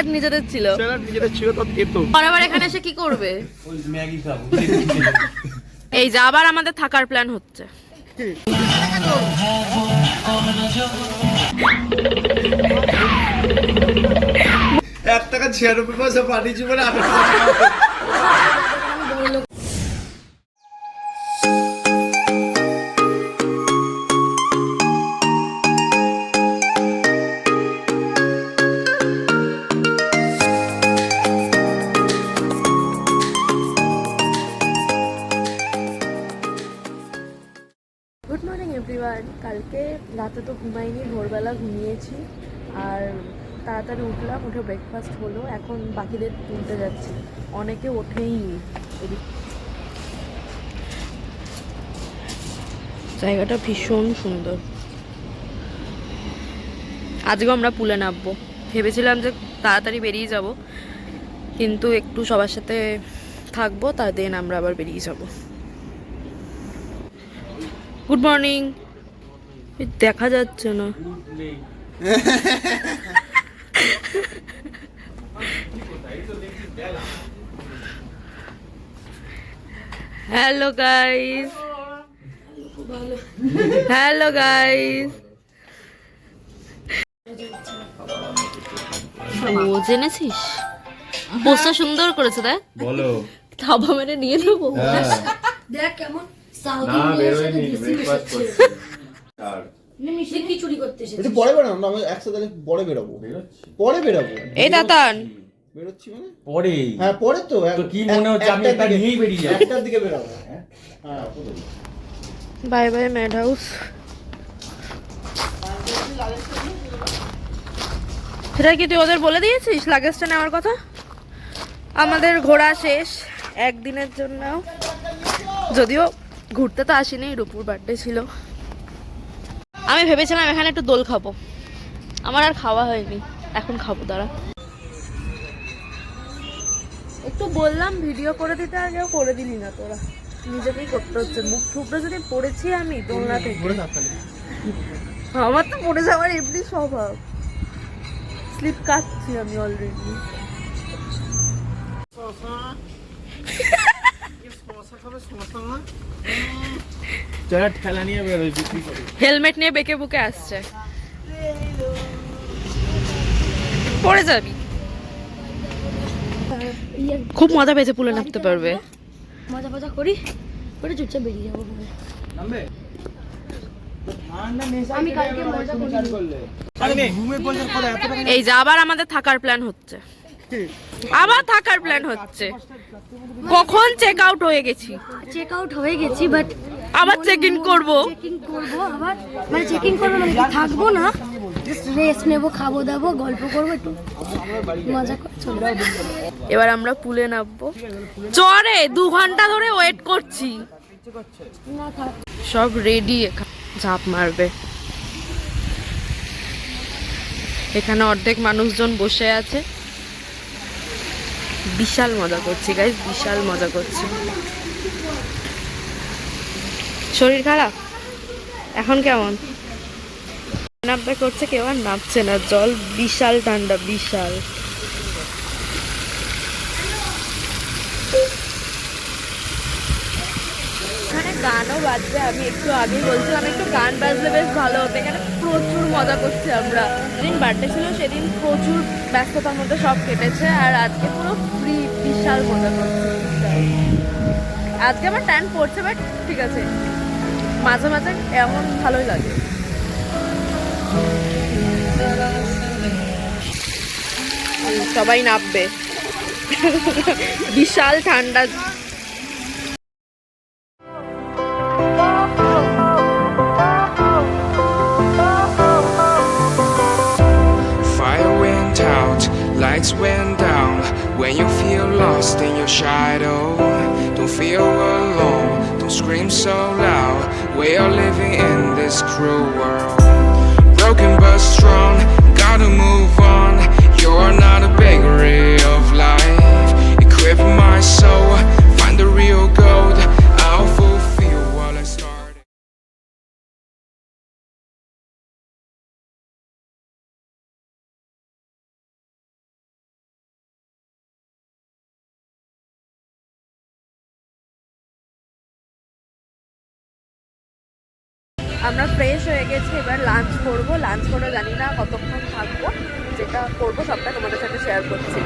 Salad নিজেদের ছিল তো খেতো। আবার এখানে এসে কি করবে? ওই ম্যাগি খাবো। এই যে আবার আমাদের থাকার প্ল্যান হচ্ছে। ৳1.96 পাঠিয়েছি বলে গুড মর্নিং এভরিওয়ান। কালকে রাতে তো ঘুমাইনি, ভোরবেলা ঘুমিয়েছি আর তাড়াতাড়ি উঠলাম, উঠে ব্রেকফাস্ট হলো। এখন বাকিদের তুলতে যাচ্ছি, অনেকে ওঠেই। জায়গাটা ভীষণ সুন্দর। আজকেও আমরা পুলে নামবো। ভেবেছিলাম যে তাড়াতাড়ি বেরিয়ে যাব, কিন্তু একটু সবার সাথে থাকবো, তার দিন আমরা আবার বেরিয়ে যাব। Good morning. দেখা যাচ্ছে না। Hello guys, hello guys. ও জেনেছিস? পোস্টটা সুন্দর করেছে, দেখ। বলো। থাবা মেরে নিয়ে নেবো। দেখ কেমন না বেরোয়নি, ব্রেকফাস্ট করছি। আর মিষ্টি কি চুরি করতে এসেছিস? এটা পরে বেরোনো না, আমি একসাথে পরে বেরোবো। পরে বেরোবো। এই দাতান বেরোচ্ছি মানে পরে। হ্যাঁ পরে তো। তো কি মনে হচ্ছে আমি এটা নিয়েই বেরিয়ে যাবো? 1টার দিকে বেরোবো। হ্যাঁ বাই বাই ম্যাড হাউস। সেটা কি তুই ওদের বলে দিয়েছিস লাগেজটা নেওয়ার কথা? আমাদের ঘোরা শেষ একদিনের জন্য, যদিও ঘুরতে তো আসিনি, রূপুর বার্থডে ছিল। আমি ভেবেছিলাম এখানে একটু দোল খাবো, আমার আর খাওয়া হয়নি, এখন খাবো। দাঁড়া, একটু বললাম ভিডিও করে দিতে, আগেও করে দিলি না তোরা, নিজেকেই করতে হচ্ছে। মুখ থুবড়ে যদি পড়েছি আমি দোলনা থেকে, আমার তো পড়ে যাওয়ার এমনি স্বভাব। স্লিপ কাটছি আমি অলরেডি। ঠেলা নিয়ে বেরোয় বিক্রি করে। হেলমেট নিয়ে বেঁকে বুকে আসছে, পড়ে যাবি। খুব মজা পেয়েছে, পুলে নামতে পারবে। মজা ফজা করি করে চুপচাপ বেরিয়ে যাবো। আমি কালকে মজা করি। এই যে আবার আমাদের থাকার প্ল্যান হচ্ছে, আবার থাকার প্ল্যান হচ্ছে। কখন চেক আউট হয়ে গেছি, চেক আউট হয়ে গেছি, বাট আবার চেক ইন করবো। চেকিং করবো আবার, মানে চেকিং করবো মানে কি, থাকবো না, জাস্ট রেস্ট নেবো, খাবো দাবো, গল্প করবো, একটু মজা চলবে। এবার আমরা পুলে নামবো। চরে 2 ঘন্টা ধরে ওয়েট করছি, না থাক। সব রেডি, ঝাঁপ মারবে। এখানে অর্ধেক মানুষজন বসে আছে, বিশাল মজা করছি গাইস, বিশাল মজা করছি। শরীর খারাপ এখন কেমন? নামতে করছে, কেউ আর নামছে না, জল বিশাল ঠান্ডা, বিশাল। এখানে গানও বাজছে, আমি একটু আগে বলছিলাম একটু গান বাজলে বেশ ভালো হতো। এখানে প্রচুর মজা করছি আমরা। যেদিন বার্থডে ছিল সেদিন প্রচুর ব্যস্ততার মধ্যে সব কেটেছে, আর আজকে পুরো ফ্রি, বিশাল মজা করছি। আজকে আমার ট্যান পড়ছে, বাট ঠিক আছে, মাঝে মাঝে এমন ভালোই লাগে। সবাই নামবে, বিশাল ঠান্ডা। Fire went out, lights went down. When you feel lost in your shadow, don't feel alone, don't scream so loud. We are living in this cruel world, broken but strong, gotta move on. You're not a bakery of life, equip my soul, find the real gold, I'll fulfill what I started. আমরা fresh হয়ে গেছি, এবার lunch করবো। Lunch করে জানি না কতক্ষণ থাকবো, যেটা করবো সবটা তোমাদের সাথে শেয়ার করছি।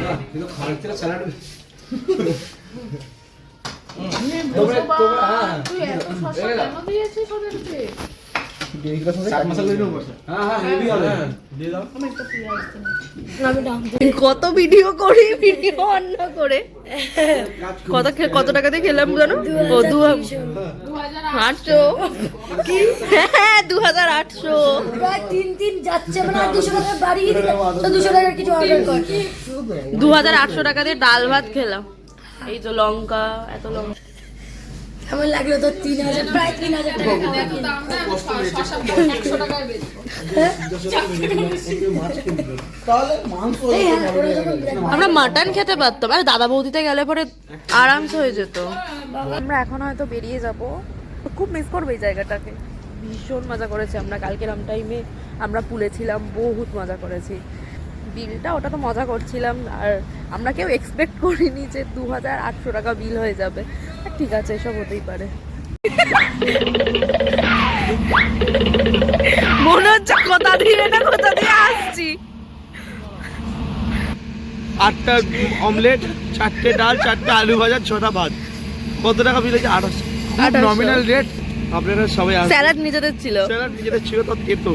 কত ভিডিও করি, ভিডিও অন না করে। কত টাকাতে খেলাম জানো? ও 2800। কি? হ্যাঁ 2800। প্রায় 3 যাচ্ছে, মানে 200 টাকা বাড়িয়ে দিলে তো 200 টাকার কিছু অর্ডার কর। 2800 টাকা দিয়ে ডাল ভাত খেলাম। এই তো লঙ্কা, এত লঙ্কা। কেমন লাগলো তো? 3000, প্রায় 3000 টাকা। তাহলে মাংস আমরা মাটন খেতে পারতাম, আর দাদা বৌদিতে গেলে পরে আরামসে হয়ে যেত। আমরা এখন হয়তো বেরিয়ে যাব। খুব মিস করবো এই জায়গাটাকে। ভীষণ মজা করেছি আমরা কালকে রাম টাইমে। আমরা পুলে ছিলাম, বহুত মজা করেছি। বিলটা ওটা তো মজা করছিলাম, আর আমরা কেউ এক্সপেক্ট করিনি যে 2800 টাকা বিল হয়ে যাবে। ঠিক আছে, এসব হতেই পারে। মনে হচ্ছে কোথা দিয়ে না কোথা দিয়ে আসছি। 8টা অমলেট, 4টে ডাল, 4টে আলু ভাজা, 6টা ভাত। কত টাকা বিল হয়েছে? 2800। Nominal rate. আপনারা সবাই আসবেন। স্যালাড নিজেদের ছিল। স্যালাড নিজেদের ছিল, তো এত।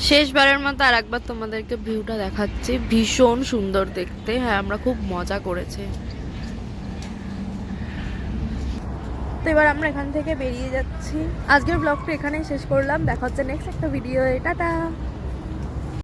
শেষবারের মতো আর একবার তোমাদেরকে ভিউটা দেখাচ্ছি। ভীষণ সুন্দর দেখতে। হ্যাঁ, আমরা খুব মজা করেছি। তো এবার আমরা এখান থেকে বেরিয়ে যাচ্ছি। আজকের ব্লগটা এখানেই শেষ করলাম। দেখা হচ্ছে নেক্সট একটা ভিডিও। টাটা।